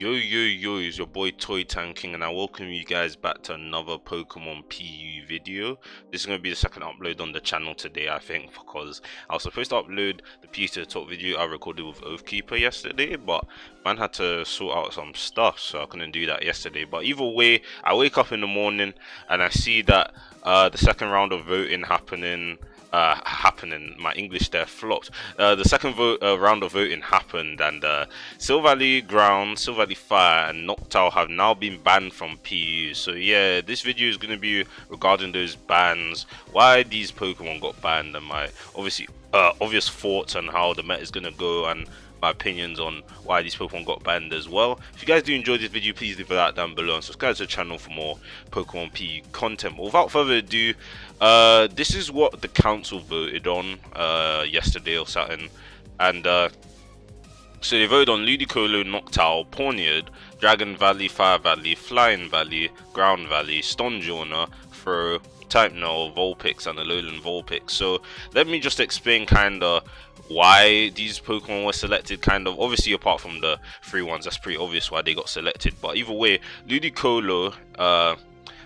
Yo, it's your boy Toy Tanking, and I welcome you guys back to another Pokemon PU video. This is going to be the second upload on the channel today, I think, because I was supposed to upload the PU to the top video I recorded with Oathkeeper yesterday, but man had to sort out some stuff, so I couldn't do that yesterday. But either way, I wake up in the morning and I see that the second round of voting happening. My English there flopped. The second round of voting happened, and Silvally-Ground, Silvally-Fire, and Noctowl have now been banned from PU. So yeah, this video is going to be regarding those bans, why these Pokemon got banned, and my obvious thoughts on how the meta is going to go, and my opinions on why these Pokemon got banned as well. If you guys do enjoy this video, please leave a like down below and subscribe to the channel for more Pokemon PU content. But without further ado, this is what the council voted on yesterday or something, and so they voted on Ludicolo, Noctowl, Pawniard, Dragon Valley, Fire Valley, Flying Valley, Ground Valley, Stonjourner, Throw, Typenol, Vulpix, and Alolan Vulpix. So let me just explain kinda why these Pokemon were selected, kind of. Obviously apart from the three ones, that's pretty obvious why they got selected, but either way, Ludicolo,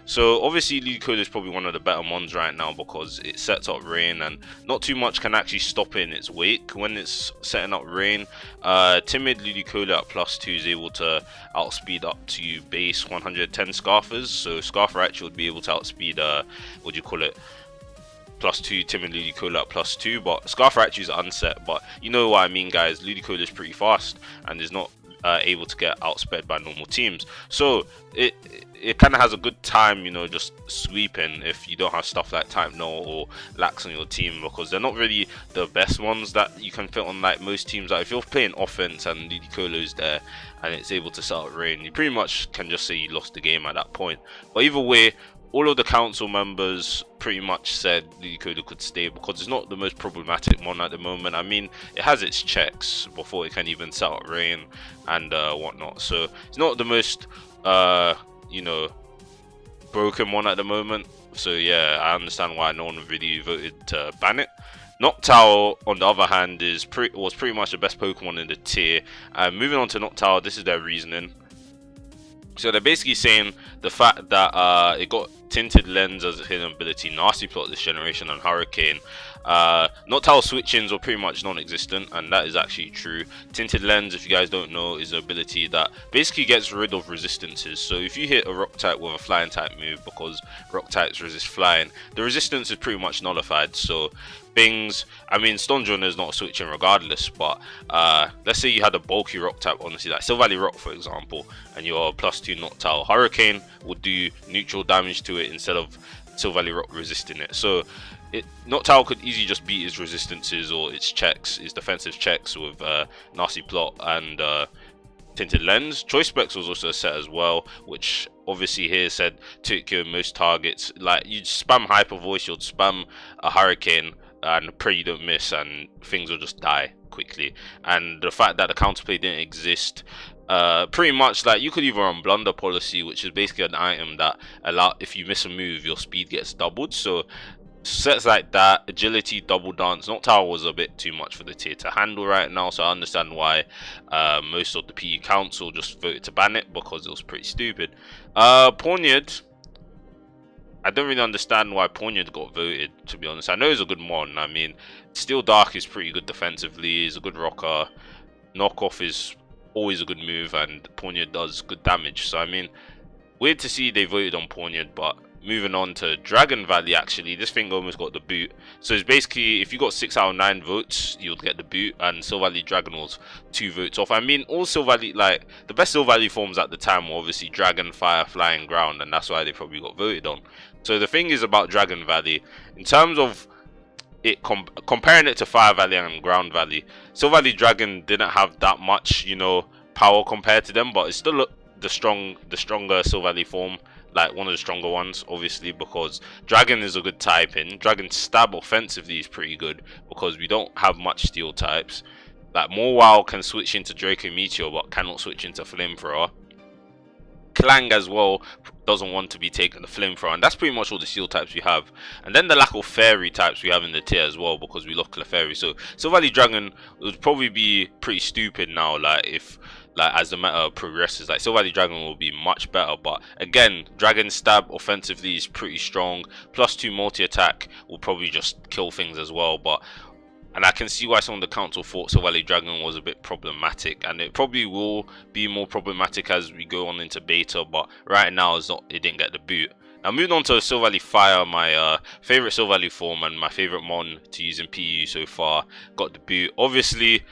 so obviously Ludicolo is probably one of the better ones right now because it sets up rain and not too much can actually stop it in its wake when it's setting up rain. Timid Ludicolo at +2 is able to outspeed up to base 110 Scarfers, so Scarfer would be able to outspeed +2 Timid Ludicolo at +2, but Scarfer is unset, but you know what I mean guys, Ludicolo is pretty fast and is not able to get outsped by normal teams, so it kind of has a good time, you know, just sweeping if you don't have stuff like Typenol or Lax on your team, because they're not really the best ones that you can fit on like most teams. Like if you're playing offense and Ludicolo's there and it's able to set up rain, you pretty much can just say you lost the game at that point. But either way, all of the council members pretty much said Ludicolo could stay because it's not the most problematic one at the moment. I mean, it has its checks before it can even set up rain and whatnot, so it's not the most you know, broken one at the moment. So yeah, I understand why no one really voted to ban it. Noctowl, on the other hand, was pretty much the best Pokemon in the tier. Moving on to Noctowl, this is their reasoning. So they're basically saying the fact that it got Tinted Lens as a hidden ability, Nasty Plot this generation, and Hurricane. Noctowl switch-ins were pretty much non-existent, and that is actually true. Tinted Lens, if you guys don't know, is an ability that basically gets rid of resistances. So if you hit a rock type with a flying type move, because rock types resist flying, the resistance is pretty much nullified. So things, I mean, Stonjourner is not switching regardless, but let's say you had a bulky rock type, honestly, like Silvally Rock for example, and you're +2 Noctowl, Hurricane would do neutral damage to it instead of Silvally Rock resisting it. So Noctowl could easily just beat its resistances or its checks, its defensive checks with Nasty Plot and Tinted Lens. Choice Specs was also a set as well, which obviously here said to kill most targets. Like you'd spam Hyper Voice, you'd spam a Hurricane and pray you don't miss, and things will just die quickly. And the fact that the counterplay didn't exist, pretty much like you could either run Blunder Policy, which is basically an item that if you miss a move your speed gets doubled. So sets like that, Agility, Double Dance, Noctowl was a bit too much for the tier to handle right now, so I understand why most of the PU council just voted to ban it, because it was pretty stupid. Pawniard, I don't really understand why Pawniard got voted, to be honest. I know it's a good mon. I mean, Steel Dark is pretty good defensively, he's a good rocker, Knockoff is always a good move, and Pawniard does good damage. So I mean, weird to see they voted on Pawniard. But moving on to Dragon Valley, actually this thing almost got the boot. So it's basically, if you got 6 out of 9 votes you'll get the boot, and Silvally Dragon was 2 votes off. I mean, all Silvally, like the best Silvally forms at the time were obviously Dragon, Fire, Flying, Ground, and that's why they probably got voted on. So the thing is about Dragon Valley, in terms of it comparing it to Fire Valley and Ground Valley, Silvally Dragon didn't have that much, you know, power compared to them, but it's still the stronger Silvally form, like one of the stronger ones, obviously, because Dragon is a good typing. Dragon Stab offensively is pretty good because we don't have much steel types. Like Mawile can switch into Draco Meteor but cannot switch into Flamethrower. Clang as well doesn't want to be taken the Flamethrower, and that's pretty much all the steel types we have. And then the lack of fairy types we have in the tier as well, because we lost Clefairy. So Silvally Dragon would probably be pretty stupid now, like if like as the meta progresses. Like Silvally Dragon will be much better, but again, Dragon Stab offensively is pretty strong. +2 multi attack will probably just kill things as well. And I can see why some of the council thought Silvally Dragon was a bit problematic, and it probably will be more problematic as we go on into beta, but right now it didn't get the boot. Now moving on to Silvally-Fire, my favorite Silvally form and my favorite mon to use in PU so far, got the boot. Obviously,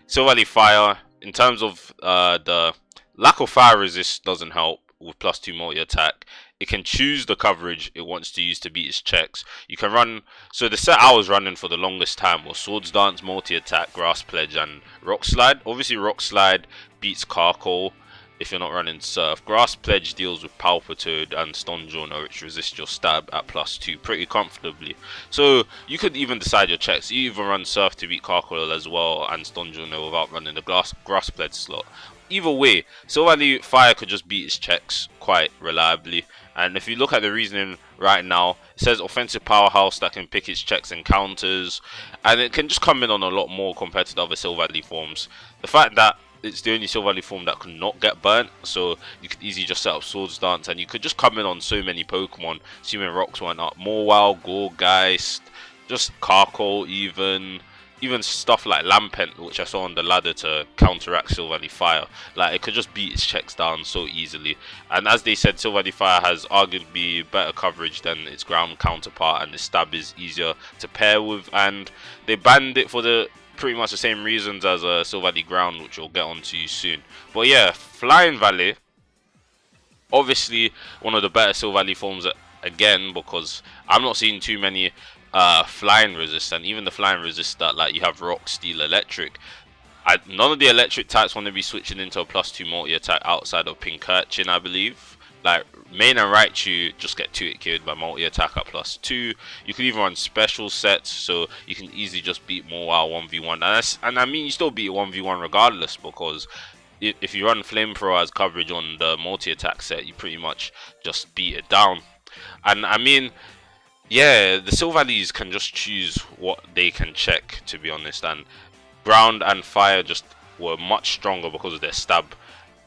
Silvally-Fire, in terms of the lack of fire resist, doesn't help with +2 multi attack. It can choose the coverage it wants to use to beat its checks. You can run, so the set I was running for the longest time was Swords Dance, Multi Attack, Grass Pledge, and Rock Slide. Obviously, Rock Slide beats Carkol if you're not running Surf. Grass Pledge deals with Palpitoad and Stonjourner, which resist your stab at +2 pretty comfortably. So you could even decide your checks. You either run Surf to beat Carkol as well and Stonjourner without running the Grass Pledge slot. Either way, Silvally-Fire could just beat its checks quite reliably. And if you look at the reasoning right now, it says offensive powerhouse that can pick its checks and counters, and it can just come in on a lot more compared to the other Silvally forms. The fact that it's the only Silvally form that could not get burnt, so you could easily just set up Swords Dance and you could just come in on so many Pokemon, assuming rocks went up. Morwell, Gourgeist, just Carkol, even stuff like Lampent, which I saw on the ladder to counteract Silvally-Fire. Like, it could just beat its checks down so easily. And as they said, Silvally-Fire has arguably better coverage than its ground counterpart, and the stab is easier to pair with. And they banned it for the pretty much the same reasons as Silvally-Ground, which we'll get onto soon. But yeah, Flying Valley, obviously one of the better Silvally forms again, because I'm not seeing too many flying resist, and even the flying resist that like you have rock, steel, electric. None of the electric types want to be switching into a +2 multi attack outside of Pincurchin, I believe. Like main and Raichu just get 2-hit killed by multi attack at +2. You can even run special sets, so you can easily just beat Morwell 1v1, and I mean you still beat 1v1 regardless, because if you run Flamethrower as coverage on the multi attack set, you pretty much just beat it down. And I mean, yeah, the Silvallies can just choose what they can check, to be honest, and Ground and Fire just were much stronger because of their stab,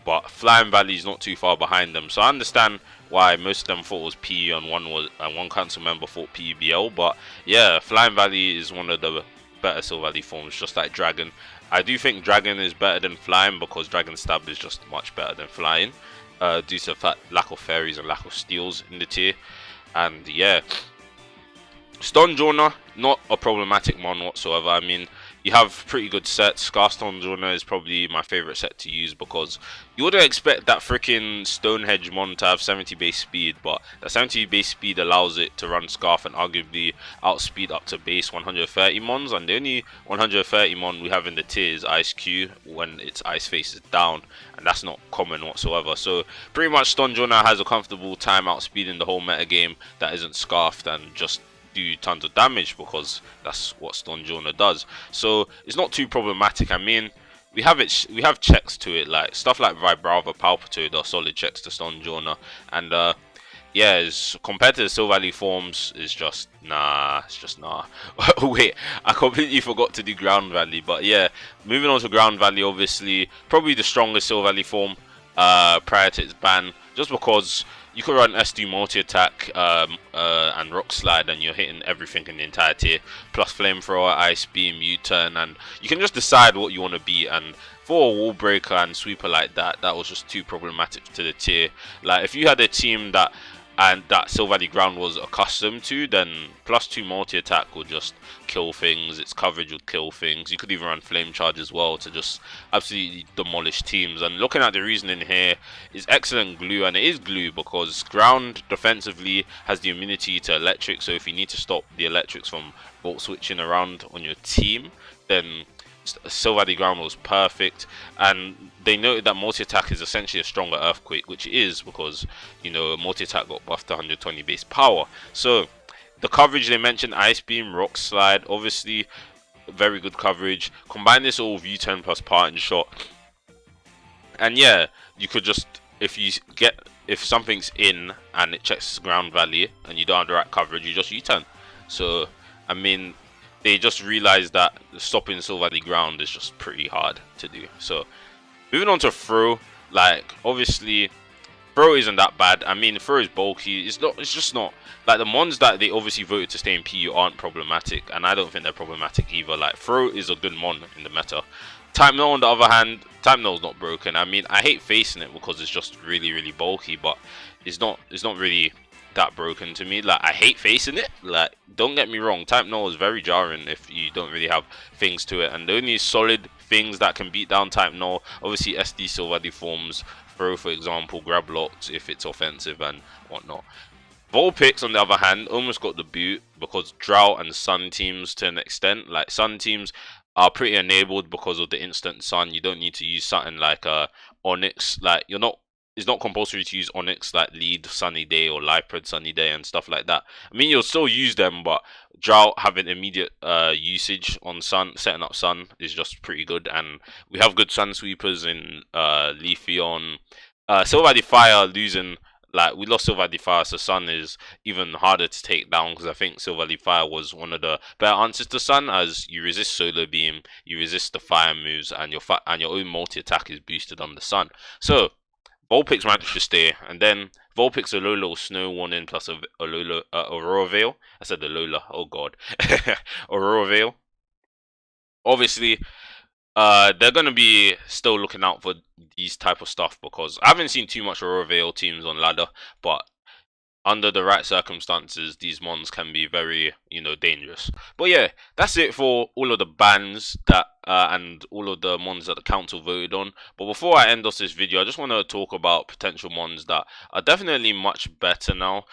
but Flying Valley is not too far behind them, so I understand why most of them thought it was PE and one council member thought PEBL. But yeah, Flying Valley is one of the better Silvally forms, just like Dragon. I do think Dragon is better than Flying because Dragon Stab is just much better than Flying, due to the fact lack of fairies and lack of steals in the tier. And yeah, Stonjourner, not a problematic mon whatsoever. I mean, you have pretty good sets. Scar Stonjourner is probably my favorite set to use because you wouldn't expect that freaking Stonehenge mon to have 70 base speed, but that 70 base speed allows it to run Scarf and arguably outspeed up to base 130 mons. And the only 130 mon we have in the tier is Ice Q when its Ice Face is down, and that's not common whatsoever. So pretty much Stonjourner has a comfortable time outspeeding the whole meta game that isn't Scarfed and just do tons of damage, because that's what Stonjourner does. So it's not too problematic. I mean, we have checks to it, like stuff like Vibrava, Palpitoad are solid checks to Stonjourner, and yeah, compared to the Silvally forms, it's just nah. Wait, I completely forgot to do Ground Valley, but yeah, moving on to Ground Valley, obviously probably the strongest Silvally form prior to its ban, just because you could run SD multi attack and rock slide, and you're hitting everything in the entire tier. Plus Flamethrower, Ice Beam, U-turn, and you can just decide what you want to be. And for a wall breaker and sweeper like that, that was just too problematic to the tier. Like if you had a team that Silvally-Ground was accustomed to, then +2 multi attack would just kill things. Its coverage would kill things. You could even run Flame Charge as well to just absolutely demolish teams. And looking at the reasoning here, is excellent glue, and it is glue because Ground defensively has the immunity to electric. So if you need to stop the electrics from volt switching around on your team, then Silvally-Ground was perfect. And they noted that multi-attack is essentially a stronger Earthquake, which it is because, you know, multi-attack got buffed to 120 base power. So the coverage they mentioned, Ice Beam, Rock Slide, obviously very good coverage. Combine this all with U-turn plus Parting Shot, and yeah, you could just, if something's in and it checks Ground Valley and you don't have the right coverage, you just U-turn. So I mean, they just realized that stopping Silvally-Ground is just pretty hard to do. So Moving on to throw, like obviously throw isn't that bad. I mean, throw is bulky. It's not. It's just not like the mons that they obviously voted to stay in PU aren't problematic, and I don't think they're problematic either. Like throw is a good mon in the meta. Type Null on the other hand, Type Null's not broken. I mean, I hate facing it because it's just really bulky, but it's not really that broken to me. Like I hate facing it. Like don't get me wrong, Type Null is very jarring if you don't really have things to it, and the only solid things that can beat down Type Null, obviously SD Silvally forms, throw for example, grab locked if it's offensive and whatnot. Vulpix on the other hand almost got the boot because Drought and Sun teams to an extent, like Sun teams are pretty enabled because of the instant Sun. You don't need to use something like Onyx. Like it's not compulsory to use Onyx like Lead Sunny Day or Lipred Sunny Day and stuff like that. I mean, you'll still use them, but Drought having immediate usage on Sun, setting up Sun is just pretty good, and we have good Sun sweepers in Leafeon. Silvally-Fire losing, like we lost Silvally-Fire, so Sun is even harder to take down because I think Silvally-Fire was one of the better answers to Sun, as you resist Solar Beam, you resist the fire moves, and your own multi attack is boosted on the Sun. So Vulpix managed to stay, and then Vulpix Alola or Snow Warning plus Alola Aurora Veil. I said Alola, oh god. Aurora Veil. Obviously, they're gonna be still looking out for these type of stuff because I haven't seen too much Aurora Veil teams on ladder, but under the right circumstances, these mons can be very, dangerous. But yeah, that's it for all of the bans that and all of the mons that the council voted on. But before I end off this video, I just want to talk about potential mons that are definitely much better now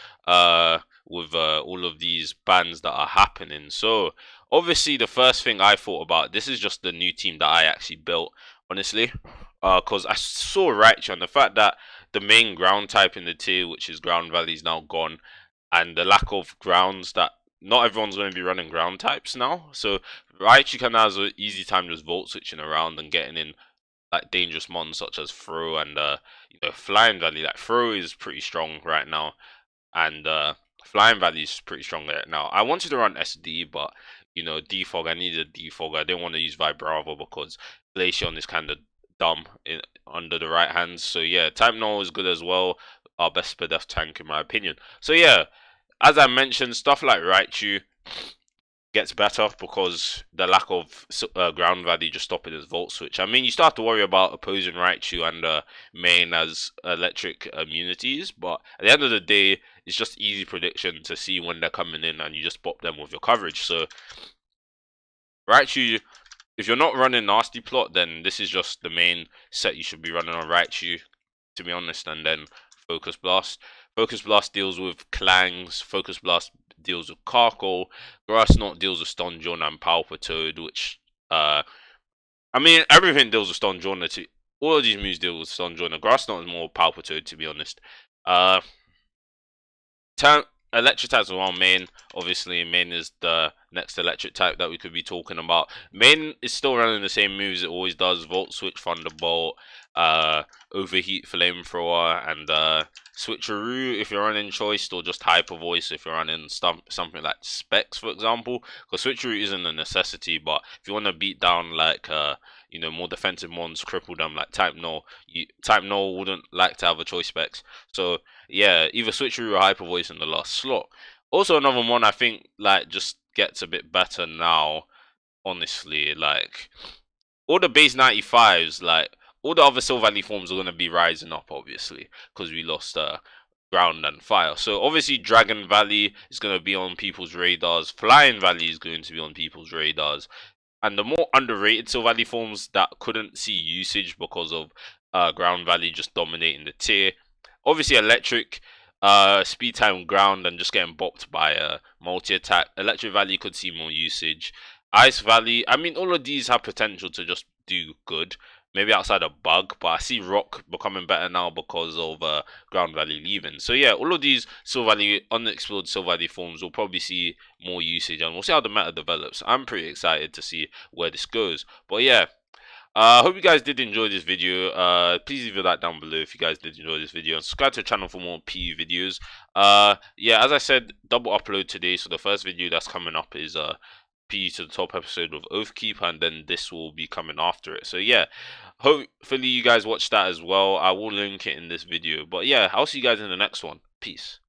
with all of these bans that are happening. So obviously, the first thing I thought about, this is just the new team that I actually built, honestly, because I saw Raichu and the fact that the main ground type in the tier, which is Ground Valley, is now gone, and the lack of grounds that not everyone's going to be running ground types now. So Raichu kind of has an easy time just volt switching around and getting in like dangerous mons such as Throw and Flying Valley. Like Throw is pretty strong right now, and Flying Valley is pretty strong right now. I wanted to run SD, but defog. I needed a defog. I didn't want to use Vibrava because Glaceon is kind of dumb under the right hands. So yeah, Type Null is good as well. Our best per def tank in my opinion. So yeah, as I mentioned, stuff like Raichu gets better because the lack of Ground Valley just stopping his Volt Switch. I mean, you start to worry about opposing Raichu and main as electric immunities, but at the end of the day, it's just easy prediction to see when they're coming in and you just pop them with your coverage. So Raichu, if you're not running Nasty Plot, then this is just the main set you should be running on Raichu, to be honest, and then Focus Blast. Focus Blast deals with Clangs, Focus Blast deals with Carkle, Grass Knot deals with Stonjourner and Palpitoad, which, I mean, everything deals with Stonjourner. All of these moves deal with Stonjourner. Grass Knot is more Palpitoad, to be honest. Electric types are one main. Obviously, main is the next electric type that we could be talking about. Main is still running the same moves it always does: Volt Switch, Thunderbolt, Overheat, Flamethrower, and Switcheroo if you're running Choice, or just Hyper Voice if you're running something like Specs, for example. Because Switcheroo isn't a necessity, but if you want to beat down like more defensive mons, cripple them like Type Null, Type Null wouldn't like to have a Choice Specs. So yeah, either Switcheroo or Hyper Voice in the last slot. Also, another one I think like just gets a bit better now. Honestly, like all the base 95s, like all the other Silvally forms are gonna be rising up, obviously, because we lost Ground and Fire. So obviously, Dragon Valley is gonna be on people's radars. Flying Valley is going to be on people's radars. And the more underrated Silvally forms that couldn't see usage because of Ground Valley just dominating the tier. Obviously, Electric, Speed Time Ground, and just getting bopped by multi attack. Electric Valley could see more usage. Ice Valley, I mean, all of these have potential to just do good. Maybe outside of Bug, but I see Rock becoming better now because of Ground Valley leaving. So yeah, all of these unexplored Silvally forms will probably see more usage, and we'll see how the meta develops. I'm pretty excited to see where this goes. But yeah, I hope you guys did enjoy this video. Please leave a like down below if you guys did enjoy this video, and subscribe to the channel for more PU videos. Yeah, as I said, double upload today, so the first video that's coming up is you to the top episode of Oathkeeper, and then this will be coming after it. So yeah, hopefully you guys watch that as well. I will link it in this video. But yeah, I'll see you guys in the next one. Peace.